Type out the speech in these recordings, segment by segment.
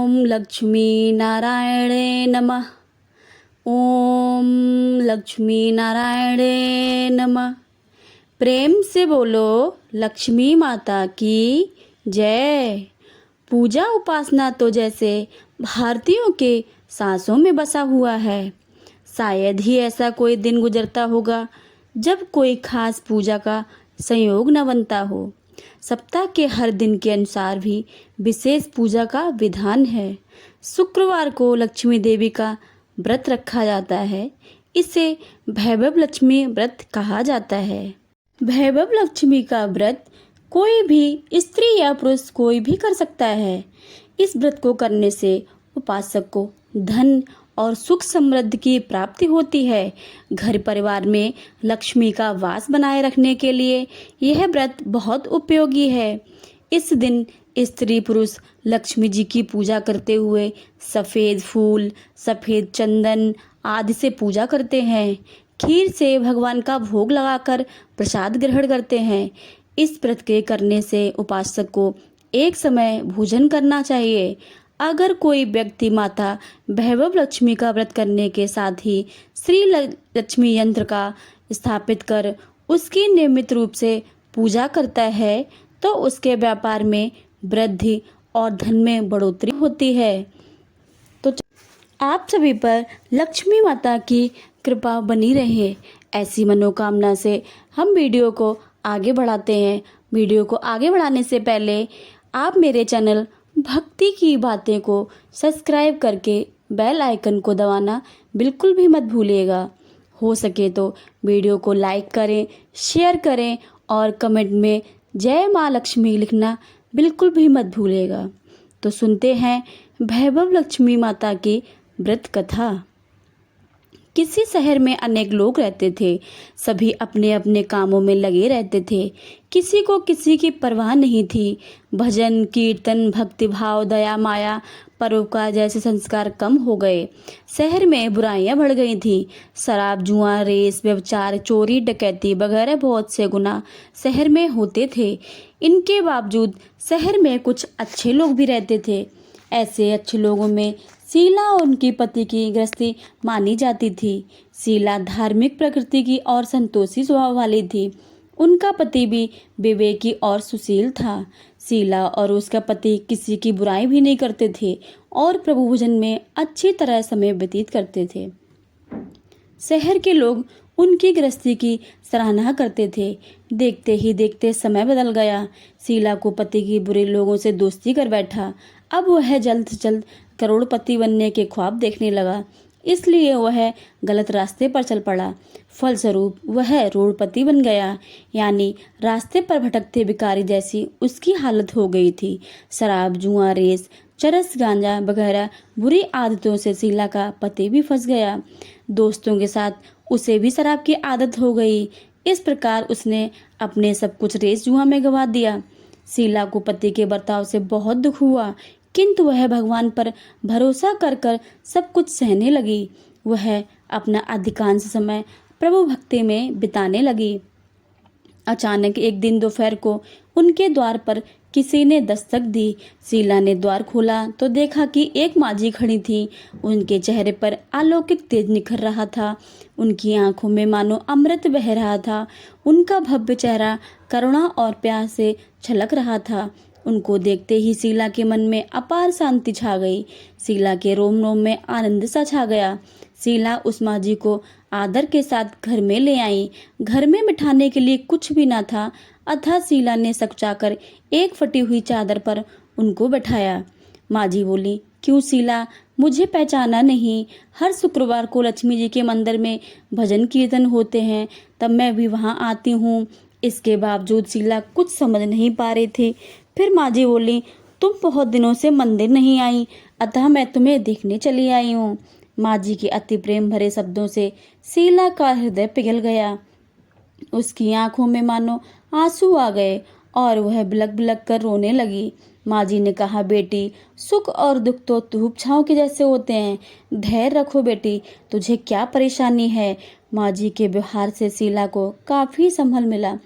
ओम लक्ष्मी नारायणे नमः। ओम लक्ष्मी नारायणे नमः। प्रेम से बोलो लक्ष्मी माता की जय। पूजा उपासना तो जैसे भारतीयों के सांसों में बसा हुआ है। शायद ही ऐसा कोई दिन गुजरता होगा जब कोई खास पूजा का संयोग न बनता हो। सप्ताह के हर दिन के अनुसार भी विशेष पूजा का विधान है। शुक्रवार को लक्ष्मी देवी का व्रत रखा जाता है। इसे वैभव लक्ष्मी व्रत कहा जाता है। वैभव लक्ष्मी का व्रत कोई भी स्त्री या पुरुष कोई भी कर सकता है। इस व्रत को करने से उपासक को धन और सुख समृद्धि की प्राप्ति होती है। घर परिवार में लक्ष्मी का वास बनाए रखने के लिए यह व्रत बहुत उपयोगी है। इस दिन स्त्री पुरुष लक्ष्मी जी की पूजा करते हुए सफ़ेद फूल, सफ़ेद चंदन आदि से पूजा करते हैं। खीर से भगवान का भोग लगाकर प्रसाद ग्रहण करते हैं। इस व्रत के करने से उपासक को एक समय भोजन करना चाहिए। अगर कोई व्यक्ति माता वैभव लक्ष्मी का व्रत करने के साथ ही श्री लक्ष्मी यंत्र का स्थापित कर उसकी नियमित रूप से पूजा करता है तो उसके व्यापार में वृद्धि और धन में बढ़ोतरी होती है। तो आप सभी पर लक्ष्मी माता की कृपा बनी रहे, ऐसी मनोकामना से हम वीडियो को आगे बढ़ाते हैं। वीडियो को आगे बढ़ाने से पहले आप मेरे चैनल भक्ति की बातें को सब्सक्राइब करके बेल आइकन को दबाना बिल्कुल भी मत भूलिएगा। हो सके तो वीडियो को लाइक करें, शेयर करें और कमेंट में जय माँ लक्ष्मी लिखना बिल्कुल भी मत भूलिएगा। तो सुनते हैं वैभव लक्ष्मी माता की व्रत कथा। किसी शहर में अनेक लोग रहते थे। सभी अपने अपने कामों में लगे रहते थे। किसी को किसी की परवाह नहीं थी। भजन कीर्तन भक्तिभाव दया माया परोपकार जैसे संस्कार कम हो गए। शहर में बुराइयां बढ़ गई थी। शराब जुआ रेस व्यभिचार चोरी डकैती वगैरह बहुत से गुनाह शहर में होते थे। इनके बावजूद शहर में कुछ अच्छे लोग भी रहते थे। ऐसे अच्छे लोगों में शीला और उनकी पति की गृहस्थी मानी जाती थी। शीला धार्मिक प्रकृति की और संतोषी स्वभाव वाली थी। उनका पति भी विवेकी और सुशील था। शीला और उसका पति किसी की बुराई भी नहीं करते थे और प्रभु भजन में अच्छी तरह समय व्यतीत करते थे। शहर के लोग उनकी गृहस्थी की सराहना करते थे। देखते ही देखते समय बदल गया। शीला को पति की बुरे लोगों से दोस्ती कर बैठा। अब वह जल्द से जल्द करोड़पति बनने के ख्वाब देखने लगा, इसलिए वह गलत रास्ते पर चल पड़ा। फलस्वरूप वह रोडपति बन गया, यानी रास्ते पर भटकते भिखारी जैसी उसकी हालत हो गई थी। शराब जुआ रेस चरस गांजा वगैरह बुरी आदतों से शीला का पति भी फंस गया। दोस्तों के साथ उसे भी शराब की आदत हो गई। इस प्रकार उसने अपने सब कुछ रेस जुआ में गंवा दिया। शीला को पति के बर्ताव से बहुत दुख हुआ, किंतु वह भगवान पर भरोसा कर कर सब कुछ सहने लगी। वह अपना अधिकांश समय प्रभु भक्ति में बिताने लगी। अचानक एक दिन दोपहर को उनके द्वार पर किसी ने दस्तक दी। शीला ने द्वार खोला तो देखा कि एक माझी खड़ी थी। उनके चेहरे पर अलौकिक तेज निखर रहा था। उनकी आंखों में मानो अमृत बह रहा था। उनका भव्य चेहरा करुणा और प्यार से छलक रहा था। उनको देखते ही शीला के मन में अपार शांति छा गई। शीला के रोम रोम में आनंद सा छा गया। शीला उस माझी को आदर के साथ घर में ले आई। घर में बिठाने के लिए कुछ भी ना था, अतः शीला ने सकुचाकर एक फटी हुई चादर पर उनको बैठाया। माझी बोली, क्यों शीला, मुझे पहचाना नहीं? हर शुक्रवार को लक्ष्मी जी के मंदिर में भजन कीर्तन होते हैं, तब मैं भी वहाँ आती हूँ। इसके बावजूद शीला कुछ समझ नहीं पा रही थी। फिर माझी बोली, तुम बहुत दिनों से मंदिर नहीं आई, अतः मैं तुम्हें देखने चली आई हूँ। माझी के अति प्रेम भरे शब्दों से शीला का हृदय पिघल गया। उसकी आंखों में मानो आंसू आ गए और वह बिलक बिलक कर रोने लगी। माझी ने कहा, बेटी, सुख और दुख तो धूप छांव के जैसे होते हैं। धैर्य रखो बेटी, तुझे क्या परेशानी है? माझी के व्यवहार से शीला को काफी संभल मिला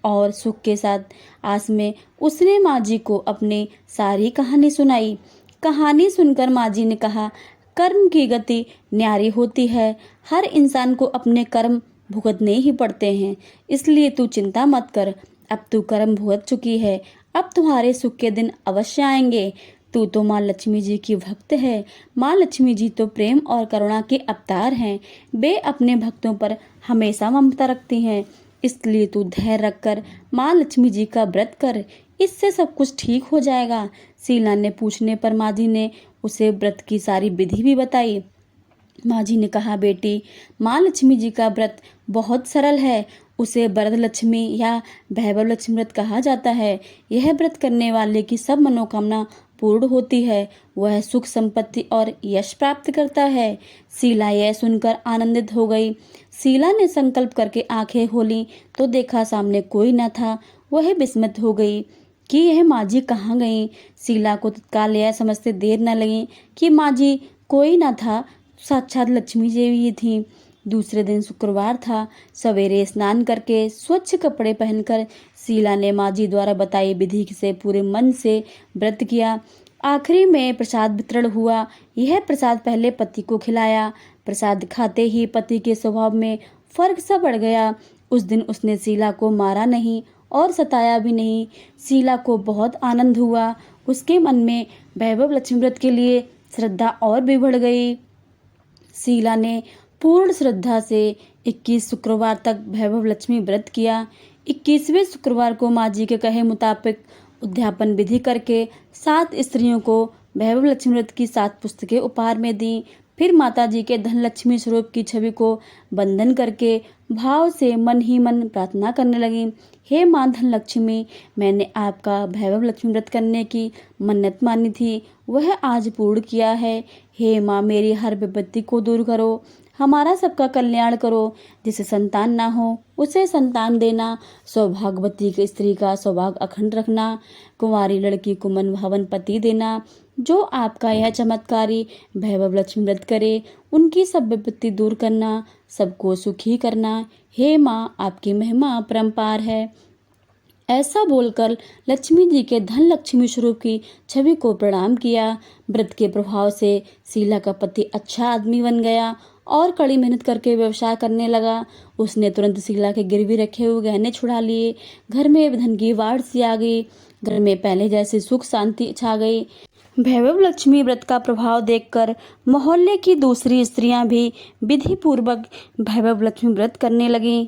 और सुख के साथ आस में उसने माझी को अपनी सारी कहानी सुनाई। कहानी सुनकर माँ जी ने कहा, कर्म की गति न्यारी होती है। हर इंसान को अपने कर्म भुगतने ही पड़ते हैं, इसलिए तू चिंता मत कर। अब तू कर्म भुगत चुकी है, अब तुम्हारे सुख के दिन अवश्य आएंगे। तू तो माँ लक्ष्मी जी की भक्त है। माँ लक्ष्मी जी तो प्रेम और करुणा के अवतार हैं। वे अपने भक्तों पर हमेशा ममता रखती हैं। इसलिए तू धैर्य रखकर माँ लक्ष्मी जी का व्रत कर, इससे सब कुछ ठीक हो जाएगा। शीला ने पूछने पर माँ जी ने उसे व्रत की सारी विधि भी बताई। माँ जी ने कहा, बेटी, माँ लक्ष्मी जी का व्रत बहुत सरल है। उसे वरद लक्ष्मी या वैभव लक्ष्मी व्रत कहा जाता है। यह व्रत करने वाले की सब मनोकामना पूर्ण होती है। वह सुख संपत्ति और यश प्राप्त करता है। शीला यह सुनकर आनंदित हो गई। शीला ने संकल्प करके आंखें खोली तो देखा सामने कोई न था। वह विस्मित हो गई कि यह माँ जी कहाँ गई। शीला को तत्काल यह समझते देर न लगी कि माँ जी कोई न था, साक्षात लक्ष्मी जी ही थी। दूसरे दिन शुक्रवार था। सवेरे स्नान करके स्वच्छ कपड़े पहनकर शीला ने माँ जी द्वारा बताई विधि से पूरे मन से व्रत किया। आखिरी में प्रसाद वितरण हुआ। यह प्रसाद पहले पति को खिलाया। प्रसाद खाते ही पति के स्वभाव में फर्क सा पड़ गया। उस दिन उसने शीला को मारा नहीं और सताया भी नहीं। शीला को बहुत आनंद हुआ। उसके मन में वैभव लक्ष्मी व्रत के लिए श्रद्धा और भी बढ़ गई। शीला ने पूर्ण श्रद्धा से 21 शुक्रवार तक वैभव लक्ष्मी व्रत किया। 21वें शुक्रवार को माँ जी के कहे मुताबिक उद्यापन विधि करके 7 स्त्रियों को वैभव लक्ष्मी व्रत की 7 पुस्तकें उपहार में दी। फिर माता जी के धन लक्ष्मी स्वरूप की छवि को वंदन करके भाव से मन ही मन प्रार्थना करने लगी। हे माँ धन लक्ष्मी, मैंने आपका वैभव लक्ष्मी व्रत करने की मन्नत मानी थी, वह आज पूर्ण किया है। हे माँ, मेरी हर विपत्ति को दूर करो, हमारा सबका कल्याण करो। जिसे संतान ना हो उसे संतान देना, सौभाग्यवती की स्त्री का सौभाग्य अखंड रखना, कुंवारी लड़की को मन भावन पति देना। जो आपका यह चमत्कारी वैभव लक्ष्मी व्रत करे, उनकी सब विपत्ति दूर करना, सबको सुखी करना। हे माँ, आपकी महिमा परम्पार है। ऐसा बोलकर लक्ष्मी जी के धन लक्ष्मी स्वरूप की छवि को प्रणाम किया। व्रत के प्रभाव से शीला का पति अच्छा आदमी बन गया और कड़ी मेहनत करके व्यवसाय करने लगा। उसने तुरंत शीला के गिरवी रखे हुए गहने छुड़ा लिए। घर में धन की बाढ़ सी आ गई। घर में पहले जैसी सुख शांति छा गई। वैभव लक्ष्मी व्रत का प्रभाव देखकर मोहल्ले की दूसरी स्त्रियां भी विधि पूर्वक वैभव लक्ष्मी व्रत करने लगीं।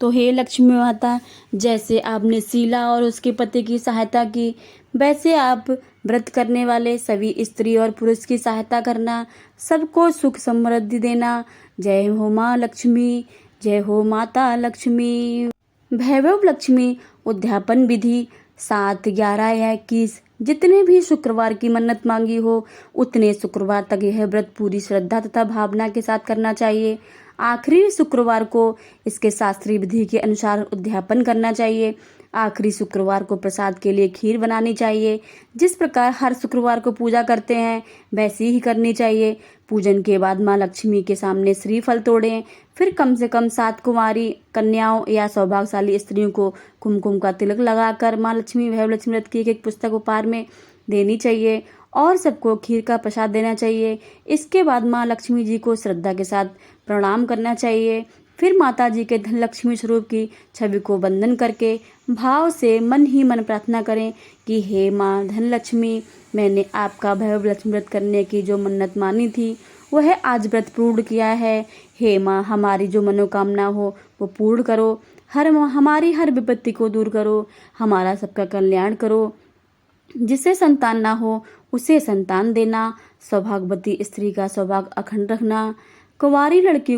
तो हे लक्ष्मी माता, जैसे आपने शीला और उसके पति की सहायता की, वैसे आप व्रत करने वाले सभी स्त्री और पुरुष की सहायता करना, सबको सुख समृद्धि देना। जय हो माँ लक्ष्मी, जय हो माता लक्ष्मी। वैभव लक्ष्मी उद्यापन विधि 7, 11 या 21 जितने भी शुक्रवार की मन्नत मांगी हो, उतने शुक्रवार तक यह व्रत पूरी श्रद्धा तथा भावना के साथ करना चाहिए। आखिरी शुक्रवार को इसके शास्त्रीय विधि के अनुसार उद्यापन करना चाहिए। आखिरी शुक्रवार को प्रसाद के लिए खीर बनानी चाहिए। जिस प्रकार हर शुक्रवार को पूजा करते हैं, वैसी ही करनी चाहिए। पूजन के बाद माँ लक्ष्मी के सामने श्रीफल तोड़ें। फिर कम से कम 7 कुंवारी कन्याओं या सौभाग्यशाली स्त्रियों को कुमकुम का तिलक लगाकर माँ लक्ष्मी वैभव लक्ष्मी व्रत की एक पुस्तक उपहार में देनी चाहिए और सबको खीर का प्रसाद देना चाहिए। इसके बाद माँ लक्ष्मी जी को श्रद्धा के साथ प्रणाम करना चाहिए। फिर माता जी के धन लक्ष्मी स्वरूप की छवि को वंदन करके भाव से मन ही मन प्रार्थना करें कि हे माँ धन लक्ष्मी, मैंने आपका वैभव लक्ष्मी व्रत करने की जो मन्नत मानी थी, वह आज व्रत पूर्ण किया है। हे माँ, हमारी जो मनोकामना हो वो पूर्ण करो। हमारी हर विपत्ति को दूर करो, हमारा सबका कल्याण करो। जिसे संतान ना हो उसे संतान देना, सौभाग्यवती स्त्री का सौभाग्य अखंड रखना, कुंवारी लड़की